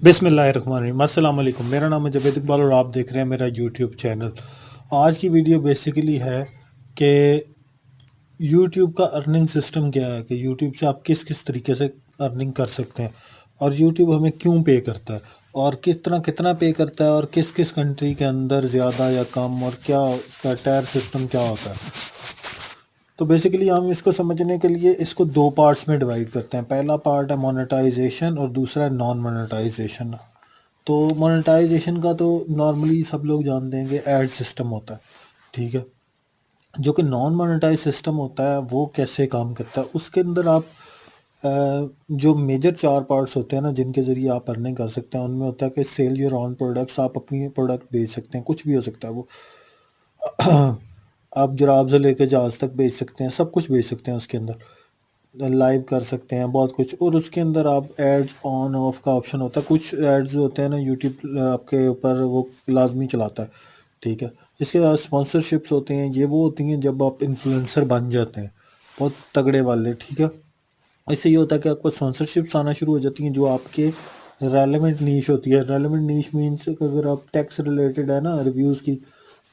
बिस्मिल्लाहिर्रहमानिर्रहीम अस्सलाम वालेकुम। मेरा नाम है जवेद इकबाल और आप देख रहे हैं मेरा यूट्यूब चैनल। आज की वीडियो बेसिकली है कि यूट्यूब का अर्निंग सिस्टम क्या है, कि यूट्यूब से आप किस किस तरीके से अर्निंग कर सकते हैं और यूट्यूब हमें क्यों पे करता है और कितना कितना पे करता है और किस किस कंट्री के अंदर ज़्यादा या कम, और क्या उसका टायर सिस्टम क्या होता है। तो बेसिकली हम इसको समझने के लिए इसको दो पार्ट्स में डिवाइड करते हैं। पहला पार्ट है मोनेटाइजेशन और दूसरा है नॉन मोनेटाइजेशन। तो मोनेटाइजेशन का तो नॉर्मली सब लोग जानते हैं कि एड सिस्टम होता है, ठीक है। जो कि नॉन मोनेटाइज सिस्टम होता है वो कैसे काम करता है, उसके अंदर आप जो मेजर चार पार्ट्स होते हैं ना जिनके ज़रिए आप अर्निंग कर सकते हैं, उनमें होता है कि सेल योर ऑन प्रोडक्ट्स, आप अपनी प्रोडक्ट बेच सकते हैं, कुछ भी हो सकता है वो। आप जराब से लेके जहाज़ तक बेच सकते हैं, सब कुछ बेच सकते हैं उसके अंदर, लाइव कर सकते हैं बहुत कुछ। और उसके अंदर आप एड्स ऑन ऑफ का ऑप्शन होता है। कुछ एड्स होते हैं ना यूट्यूब आपके ऊपर वो लाजमी चलाता है, ठीक है। इसके बाद स्पॉन्सरशिप्स होते हैं, ये वो होती हैं जब आप इन्फ्लुएंसर बन जाते हैं बहुत तगड़े वाले, ठीक है। इससे ये होता है कि आपको स्पॉन्सरशिप्स आना शुरू हो जाती हैं जो आपके रेलेवेंट नीश होती है। रेलेवेंट नीश मीन्स अगर आप टैक्स रिलेटेड है ना, रिव्यूज़ की,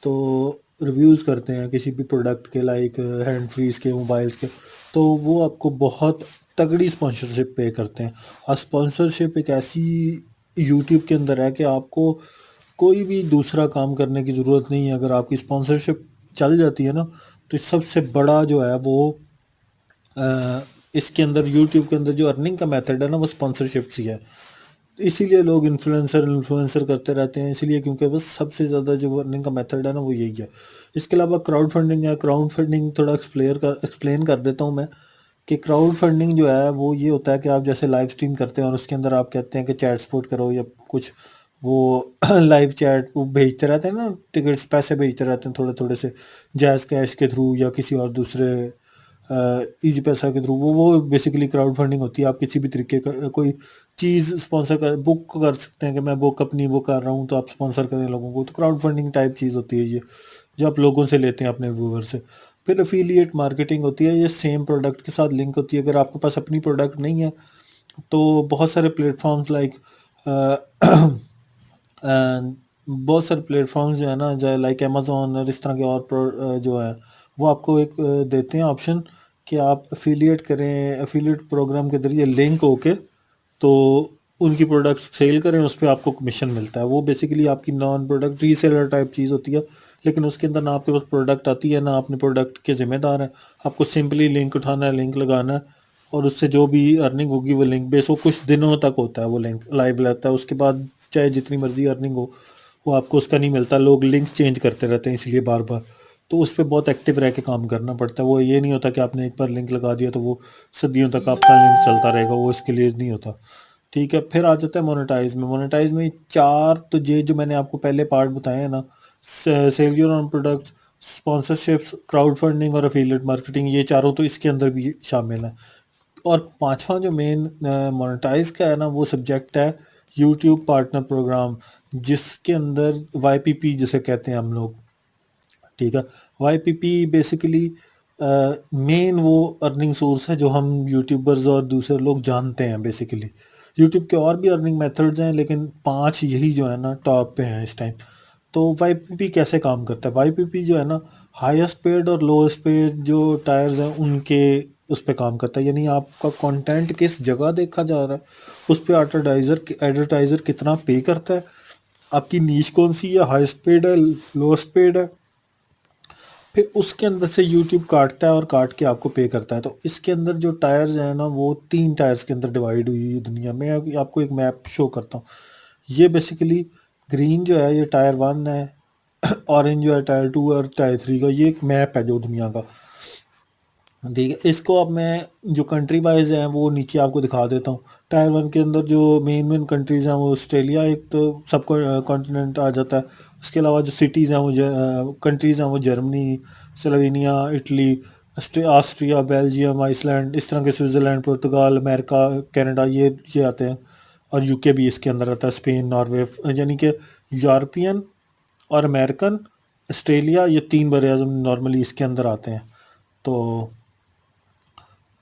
तो रिव्यूज़ करते हैं किसी भी प्रोडक्ट के, लाइक हैंड फ्रीज़ के, मोबाइल्स के, तो वो आपको बहुत तगड़ी स्पॉन्सरशिप पे करते हैं। और स्पॉन्सरशिप एक ऐसी यूट्यूब के अंदर है कि आपको कोई भी दूसरा काम करने की ज़रूरत नहीं है। अगर आपकी स्पॉन्सरशिप चल जाती है ना, तो सबसे बड़ा जो है वो अ, इसके अंदर यूट्यूब के अंदर जो अर्निंग का मेथड है ना वो स्पॉन्सरशिप्स ही है। इसीलिए लोग इन्फ्लुएंसर इन्फ्लुएंसर करते रहते हैं, इसलिए क्योंकि बस सबसे ज़्यादा जो अर्निंग का मेथड है ना वो यही है। इसके अलावा क्राउड फंडिंग है। क्राउड फंडिंग थोड़ा एक्सप्लेन कर देता हूँ मैं, कि क्राउड फंडिंग जो है वो ये होता है कि आप जैसे लाइव स्ट्रीम करते हैं और उसके अंदर आप कहते हैं कि चैट सपोर्ट करो या कुछ, वो लाइव चैट वो भेजते रहते हैं ना, टिकट्स पैसे भेजते रहते हैं थोड़े थोड़े से, जैज़ कैश के थ्रू या किसी और दूसरे इजी पैसा के थ्रू। वो बेसिकली क्राउड फंडिंग होती है। आप किसी भी तरीके का कोई चीज़ स्पॉन्सर कर बुक कर सकते हैं कि मैं बुक अपनी वो कर रहा हूँ तो आप स्पॉन्सर करें लोगों को, तो क्राउड फंडिंग टाइप चीज़ होती है ये, जो आप लोगों से लेते हैं अपने व्यूवर से। फिर एफिलिएट मार्केटिंग होती है, ये सेम प्रोडक्ट के साथ लिंक होती है। अगर आपके पास अपनी प्रोडक्ट नहीं है तो बहुत सारे प्लेटफॉर्म्स लाइक बहुत सारे प्लेटफॉर्म्स जो है ना, जो लाइक अमेजोन और इस तरह के और जो है वो आपको एक देते हैं ऑप्शन कि आप एफिलिएट करें, एफिलिएट प्रोग्राम के जरिए लिंक होके तो उनकी प्रोडक्ट्स सेल करें, उस पे आपको कमीशन मिलता है। वो बेसिकली आपकी नॉन प्रोडक्ट रीसेलर टाइप चीज़ होती है, लेकिन उसके अंदर ना आपके पास प्रोडक्ट आती है ना अपने प्रोडक्ट के ज़िम्मेदार हैं। आपको सिंपली लिंक उठाना है, लिंक लगाना है, और उससे जो भी अर्निंग होगी वो लिंक बेस, वो कुछ दिनों तक होता है, वो लिंक लाइव रहता है। उसके बाद चाहे जितनी मर्जी अर्निंग हो वो आपको उसका नहीं मिलता। लोग लिंक चेंज करते रहते हैं इसलिए बार बार, तो उस पर बहुत एक्टिव रह के काम करना पड़ता है। वो ये नहीं होता कि आपने एक बार लिंक लगा दिया तो वो सदियों तक आपका लिंक चलता रहेगा, वो इसके लिए नहीं होता, ठीक है। फिर आ जाता है मोनेटाइज में। मोनेटाइज में चार तो ये जो मैंने आपको पहले पार्ट बताए हैं ना, sell your on products, sponsorships, crowd funding और एफिलिएट मार्केटिंग, ये चारों तो इसके अंदर भी शामिल हैं। और पांचवा जो मेन मोनेटाइज का है ना वो सब्जेक्ट है यूट्यूब पार्टनर प्रोग्राम, जिसके अंदर वाईपीपी जिसे कहते हैं हम लोग, ठीक है। वाईपीपी बेसिकली मेन वो अर्निंग सोर्स है जो हम यूट्यूबर्स और दूसरे लोग जानते हैं। बेसिकली यूट्यूब के और भी अर्निंग मेथड्स हैं, लेकिन पांच यही जो है ना टॉप पे हैं इस टाइम। तो वाईपीपी कैसे काम करता है? वाईपीपी जो है ना, हाईएस्ट पेड और लोएस्ट पेड जो टायर्स हैं उनके उस पर काम करता है। यानी आपका कंटेंट किस जगह देखा जा रहा है, उस पर एडवर्टाइज़र कितना पे करता है, आपकी नीश कौन सी है, हाईएस्ट पेड है, लोएस्ट पेड है, फिर उसके अंदर से यूट्यूब काटता है और काट के आपको पे करता है। तो इसके अंदर जो टायर्स हैं ना वो तीन टायर्स के अंदर डिवाइड हुई है दुनिया में। आपको एक मैप शो करता हूँ। ये बेसिकली ग्रीन जो है ये टायर वन है, ऑरेंज जो है टायर टू और टायर थ्री का, ये एक मैप है जो दुनिया का, ठीक है। इसको अब मैं जो कंट्री वाइज है वो नीचे आपको दिखा देता हूँ। टायर वन के अंदर जो मेन मेन कंट्रीज़ हैं वो ऑस्ट्रेलिया, एक तो सब कॉन्टिनेंट आ जाता है। उसके अलावा जो सिटीज़ हैं वो कंट्रीज़ हैं वो Germany, Slovenia, Italy, Austria, Belgium, Iceland, इस तरह के, स्विट्ज़रलैंड, पुर्तगाल, अमेरिका, कनाडा, ये आते हैं। और यूके भी इसके अंदर आता है, स्पेन, नॉर्वे, यानी कि यूरोपियन और अमेरिकन, ऑस्ट्रेलिया, ये तीन बड़े अज़म नॉर्मली इसके अंदर आते हैं। तो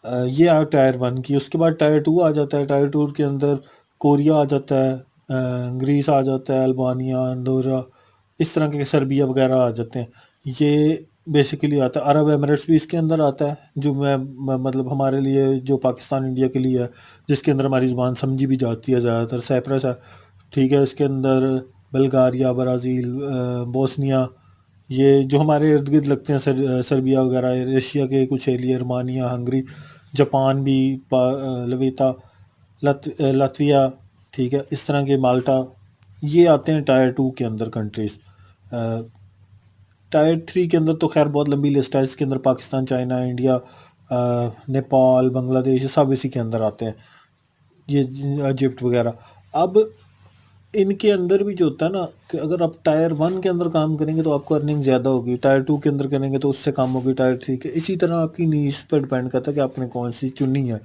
ये टायर वन की। उसके बाद टायर टू आ जाता है। टायर टू के अंदर कोरिया आ जाता है, ग्रीस आ जाता है, अल्बानिया, अंडोरा, इस तरह के सर्बिया वगैरह आ जाते हैं। ये बेसिकली आता है। अरब एमिरेट्स भी इसके अंदर आता है, जो मतलब हमारे लिए, जो पाकिस्तान इंडिया के लिए है, जिसके अंदर हमारी ज़ुबान समझी भी जाती है ज़्यादातर। साइप्रस है, ठीक है, इसके अंदर बल्गारिया, ब्राज़ील, बोस्निया, ये जो हमारे इर्द गिर्द लगते हैं, सर्बिया वगैरह, एशिया के कुछ एरिया, रोमानिया, हंगरी, जापान भी, लवेता, लातविया, ठीक है, इस तरह के, माल्टा, ये आते हैं टायर 2 के अंदर कंट्रीज़। टायर 3 के अंदर तो खैर बहुत लंबी लिस्ट है, इसके अंदर पाकिस्तान, चाइना, इंडिया, नेपाल, बांग्लादेश, ये सब इसी के अंदर आते हैं, ये इजिप्ट वगैरह। अब इनके अंदर भी जो होता है ना, कि अगर आप टायर 1 के अंदर काम करेंगे तो आपको अर्निंग ज़्यादा होगी, टायर 2 के अंदर करेंगे तो उससे कम होगी, टायर 3 के, इसी तरह आपकी नीश पर डिपेंड करता है कि आपने कौन सी चुनी है,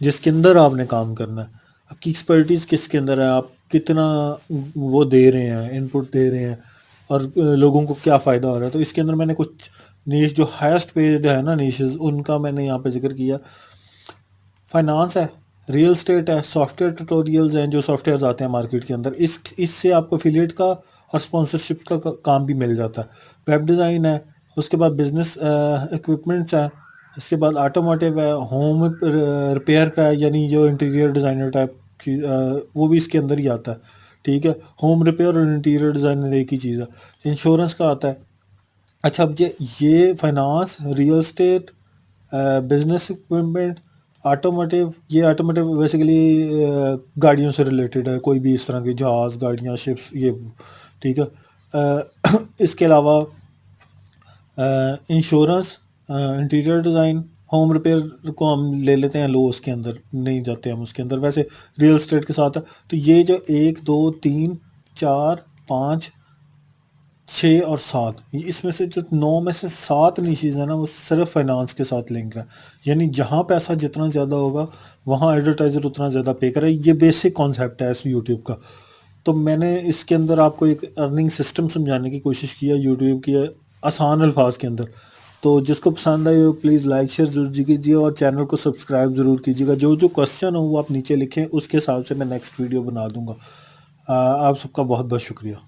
जिसके अंदर आपने काम करना है। आपकी एक्सपर्टीज़ किसके अंदर है, आप कितना वो दे रहे हैं, इनपुट दे रहे हैं, और लोगों को क्या फ़ायदा हो रहा है। तो इसके अंदर मैंने कुछ नीश जो हाईएस्ट पेड है ना नीशेस, उनका मैंने यहाँ पे जिक्र किया। फाइनेंस है, रियल स्टेट है, सॉफ्टवेयर ट्यूटोरियल्स हैं, जो सॉफ्टवेयर्स आते हैं मार्केट के अंदर, इससे आपको एफिलिएट का और स्पॉन्सरशिप का काम भी मिल जाता है। वेब डिज़ाइन है, उसके बाद बिजनेस इक्विपमेंट्स है, इसके बाद ऑटोमोटिव है, होम रिपेयर का है, यानी जो इंटीरियर डिज़ाइनर टाइप की, वो भी इसके अंदर ही आता है, ठीक है। होम रिपेयर और इंटीरियर डिज़ाइनर एक ही चीज़ है। इंश्योरेंस का आता है। अच्छा, अब ये finance, real estate, business equipment, automotive, ये ऑटोमोटिव बेसिकली गाड़ियों से रिलेटेड है, कोई भी इस तरह की जहाज़, गाड़ियाँ, शिप्स, ये, ठीक है। इसके अलावा insurance, interior design, home repair को हम ले लेते हैं लो, उसके अंदर नहीं जाते हम उसके अंदर, वैसे रियल स्टेट के साथ है। तो ये जो 1 2 3 4 5 6 और 7, इसमें से जो 9 में से 7 निशीज़ है ना, वो सिर्फ फाइनेंस के साथ लिंक है। यानी जहाँ पैसा जितना ज़्यादा होगा, वहाँ एडवर्टाइज़र उतना ज़्यादा पे करे। ये बेसिक कॉन्सेप्ट है इस यूट्यूब का। तो मैंने इसके अंदर आपको एक अर्निंग सिस्टम समझाने की कोशिश की है यूट्यूब की, आसान अल्फाज के अंदर। तो जिसको पसंद आए प्लीज़ लाइक शेयर ज़रूर कीजिए, और चैनल को सब्सक्राइब ज़रूर कीजिएगा। जो जो क्वेश्चन हो वो आप नीचे लिखें, उसके हिसाब से मैं नेक्स्ट वीडियो बना दूँगा। आप सबका बहुत बहुत शुक्रिया।